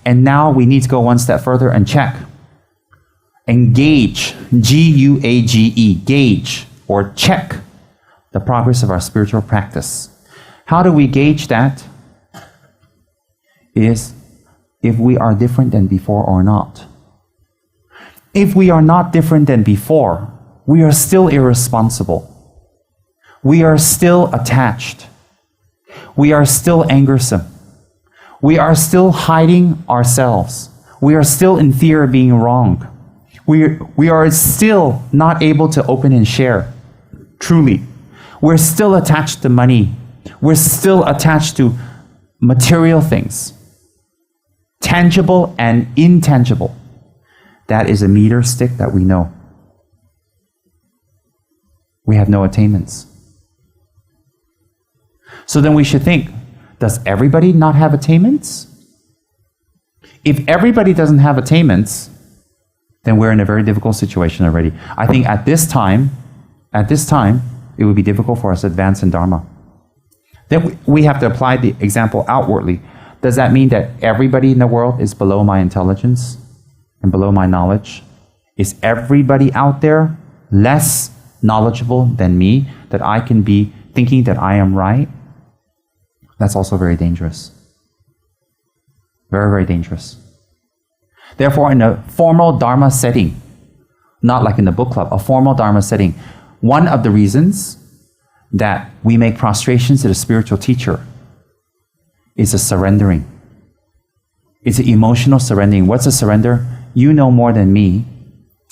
And now we need to go one step further and check. Engage, G-U-A-G-E, gauge or check the progress of our spiritual practice. How do we gauge that? Is if we are different than before or not. If we are not different than before, we are still irresponsible. We are still attached. We are still angersome. We are still hiding ourselves. We are still in fear of being wrong. We are still not able to open and share. Truly. We're still attached to money. We're still attached to material things. Tangible and intangible. That is a meter stick that we know. We have no attainments. So then we should think, does everybody not have attainments? If everybody doesn't have attainments, then we're in a very difficult situation already. I think at this time, it would be difficult for us to advance in Dharma. Then we have to apply the example outwardly. Does that mean that everybody in the world is below my intelligence and below my knowledge? Is everybody out there less knowledgeable than me, that I can be thinking that I am right? That's also very dangerous. Very, very dangerous. Therefore, in a formal Dharma setting, not like in the book club, a formal Dharma setting, one of the reasons that we make prostrations to the spiritual teacher is a surrendering. It's an emotional surrendering. What's a surrender? You know more than me.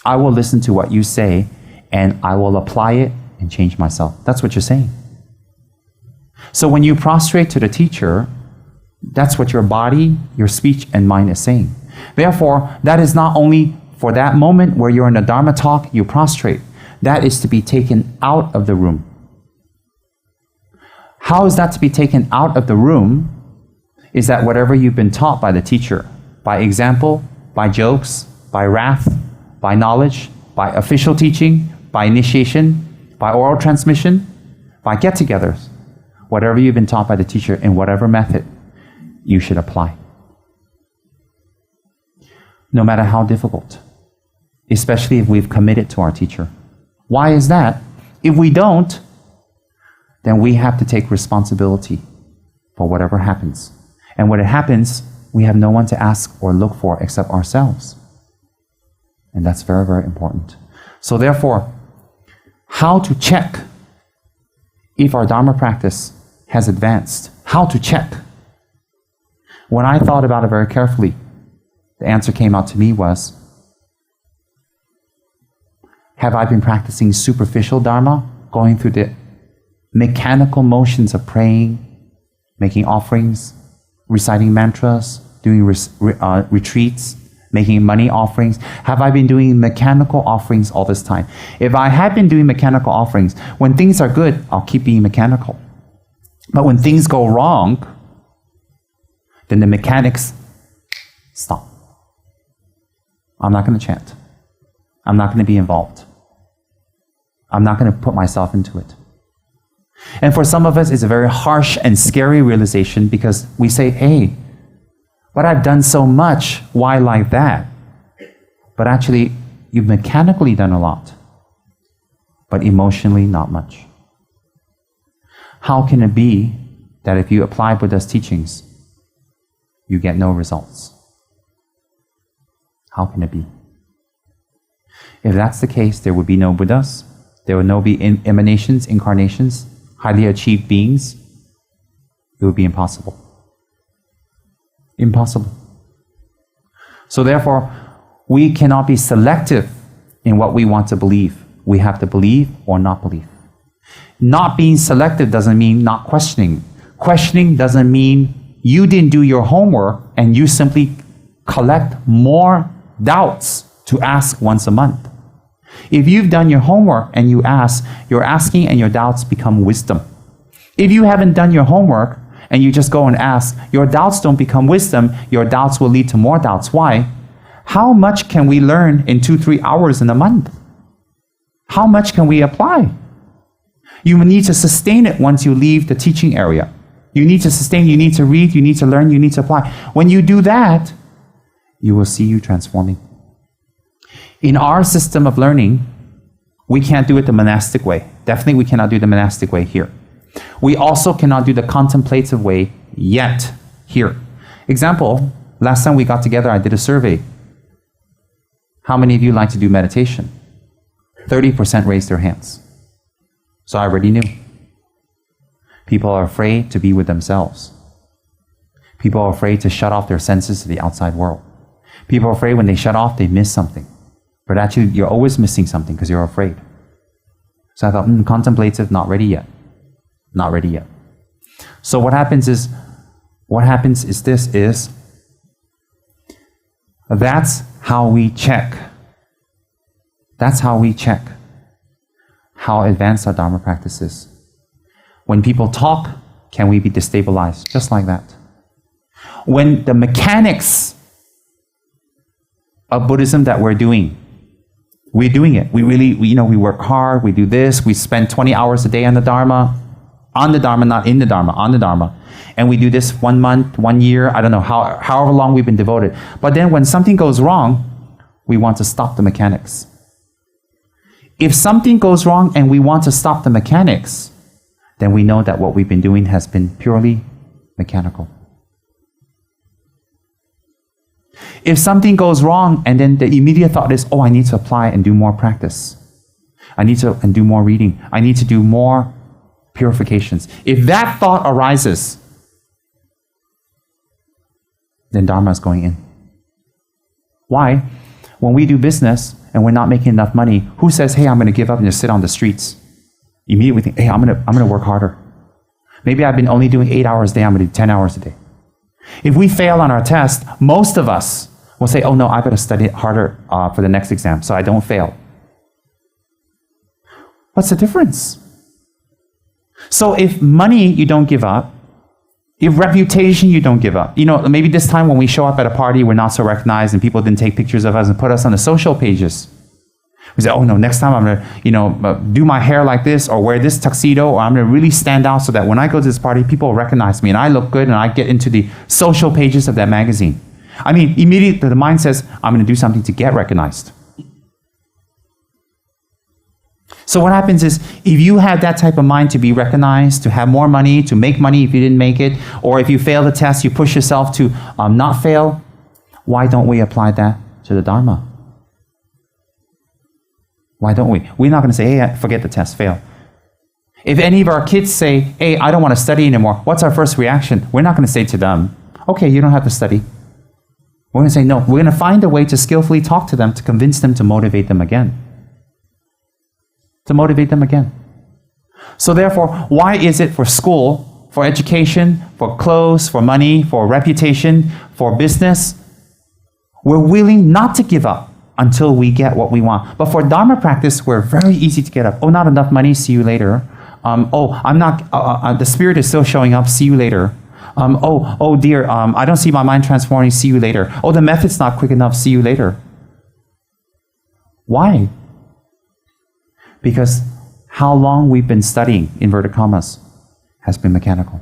I will listen to what you say, and I will apply it and change myself. That's what you're saying. So when you prostrate to the teacher, that's what your body, your speech, and mind is saying. Therefore, that is not only for that moment where you're in a Dharma talk, you prostrate. That is to be taken out of the room. How is that to be taken out of the room? Is that whatever you've been taught by the teacher, by example, by jokes, by wrath, by knowledge, by official teaching, by initiation, by oral transmission, by get-togethers, whatever you've been taught by the teacher in whatever method, you should apply. No matter how difficult, especially if we've committed to our teacher. Why is that? If we don't, then we have to take responsibility for whatever happens. And when it happens, we have no one to ask or look for except ourselves. And that's very, very important. So therefore, how to check if our Dharma practice has advanced? How to check? When I thought about it very carefully, the answer came out to me was, have I been practicing superficial Dharma, going through the mechanical motions of praying, making offerings, reciting mantras, doing retreats, making money offerings? Have I been doing mechanical offerings all this time? If I had been doing mechanical offerings, when things are good, I'll keep being mechanical. But when things go wrong, then the mechanics stop. I'm not going to chant. I'm not going to be involved. I'm not going to put myself into it. And for some of us, it's a very harsh and scary realization, because we say, hey, but I've done so much, why like that? But actually, you've mechanically done a lot, but emotionally not much. How can it be that if you apply Buddha's teachings, you get no results? How can it be? If that's the case, there would be no Buddhas, there would no be emanations, incarnations, highly achieved beings. It would be impossible. Impossible. So therefore, we cannot be selective in what we want to believe. We have to believe or not believe. Not being selective doesn't mean not questioning. Questioning doesn't mean you didn't do your homework and you simply collect more doubts to ask once a month. If you've done your homework and you ask, your asking and your doubts become wisdom. If you haven't done your homework and you just go and ask, your doubts don't become wisdom, your doubts will lead to more doubts. Why? How much can we learn in 2-3 hours in a month? How much can we apply? You need to sustain it once you leave the teaching area. You need to sustain, you need to read, you need to learn, you need to apply. When you do that, you will see you transforming. In our system of learning, we can't do it the monastic way. Definitely we cannot do the monastic way here. We also cannot do the contemplative way yet here. Example, last time we got together, I did a survey. How many of you like to do meditation? 30% raised their hands. So I already knew. People are afraid to be with themselves. People are afraid to shut off their senses to the outside world. People are afraid when they shut off, they miss something. But actually, you're always missing something because you're afraid. So I thought, contemplative, not ready yet. Not ready yet. So what happens is that's how we check. That's how we check how advanced our Dharma practice is. When people talk, can we be destabilized? Just like that. When the mechanics of Buddhism that we're doing it. We work hard, we do this, we spend 20 hours a day on the Dharma, not in the Dharma, on the Dharma. And we do this 1 month, 1 year, I don't know, however long we've been devoted. But then when something goes wrong, we want to stop the mechanics. If something goes wrong and we want to stop the mechanics, then we know that what we've been doing has been purely mechanical. If something goes wrong and then the immediate thought is, I need to apply and do more practice. I need to do more reading. I need to do more purifications. If that thought arises, then Dharma is going in. Why? When we do business and we're not making enough money, who says, hey, I'm going to give up and just sit on the streets? Immediately think, hey, I'm going to work harder. Maybe I've been only doing 8 hours a day, I'm going to do 10 hours a day. If we fail on our test, most of us will say, oh no, I've got to study harder for the next exam so I don't fail. What's the difference? So if money you don't give up, if reputation you don't give up, maybe this time when we show up at a party, we're not so recognized and people didn't take pictures of us and put us on the social pages. We say, oh no, next time I'm going to, do my hair like this or wear this tuxedo, or I'm going to really stand out so that when I go to this party, people recognize me and I look good and I get into the social pages of that magazine. Immediately the mind says, I'm going to do something to get recognized. So what happens is, if you have that type of mind to be recognized, to have more money, to make money if you didn't make it, or if you fail the test, you push yourself to not fail, why don't we apply that to the Dharma? Why don't we? We're not going to say, hey, forget the test, fail. If any of our kids say, hey, I don't want to study anymore, what's our first reaction? We're not going to say to them, okay, you don't have to study. We're going to say, no, we're going to find a way to skillfully talk to them, to convince them, to motivate them again. To motivate them again. So therefore, why is it for school, for education, for clothes, for money, for reputation, for business, we're willing not to give up until we get what we want? But for Dharma practice, we're very easy to get up. Oh, not enough money, see you later. The spirit is still showing up, see you later. Oh dear, I don't see my mind transforming, see you later. Oh, the method's not quick enough, see you later. Why? Because how long we've been studying, inverted commas, has been mechanical.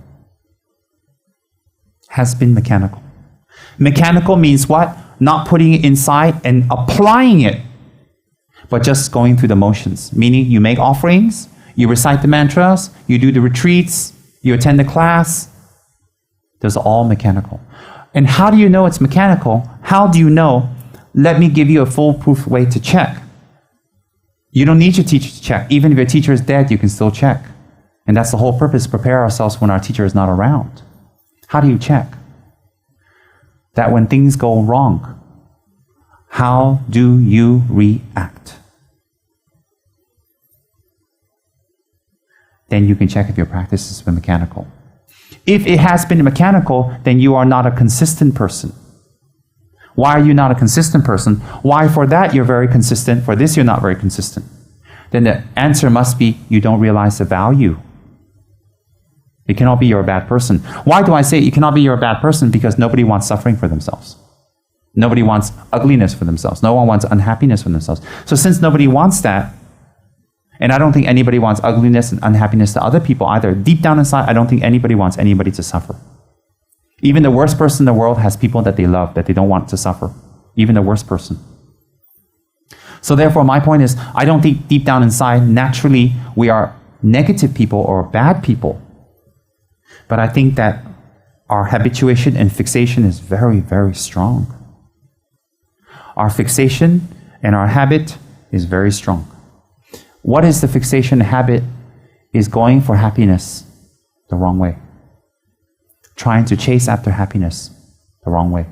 Has been mechanical. Mechanical means what? Not putting it inside and applying it, but just going through the motions. Meaning you make offerings, you recite the mantras, you do the retreats, you attend the class. Those are all mechanical. And how do you know it's mechanical? How do you know? Let me give you a foolproof way to check. You don't need your teacher to check. Even if your teacher is dead, you can still check. And that's the whole purpose, prepare ourselves when our teacher is not around. How do you check? That when things go wrong, how do you react? Then you can check if your practice has been mechanical. If it has been mechanical, then you are not a consistent person. Why are you not a consistent person? Why for that you're very consistent, for this you're not very consistent? Then the answer must be you don't realize the value. It cannot be you're a bad person. Why do I say you cannot be you're a bad person? Because nobody wants suffering for themselves. Nobody wants ugliness for themselves. No one wants unhappiness for themselves. So since nobody wants that, and I don't think anybody wants ugliness and unhappiness to other people either, deep down inside, I don't think anybody wants anybody to suffer. Even the worst person in the world has people that they love, that they don't want to suffer. even the worst person. So therefore, my point is, I don't think deep down inside, naturally, we are negative people or bad people. But I think that our habituation and fixation is very, very strong. Our fixation and our habit is very strong. What is the fixation habit? Is going for happiness the wrong way. Trying to chase after happiness the wrong way.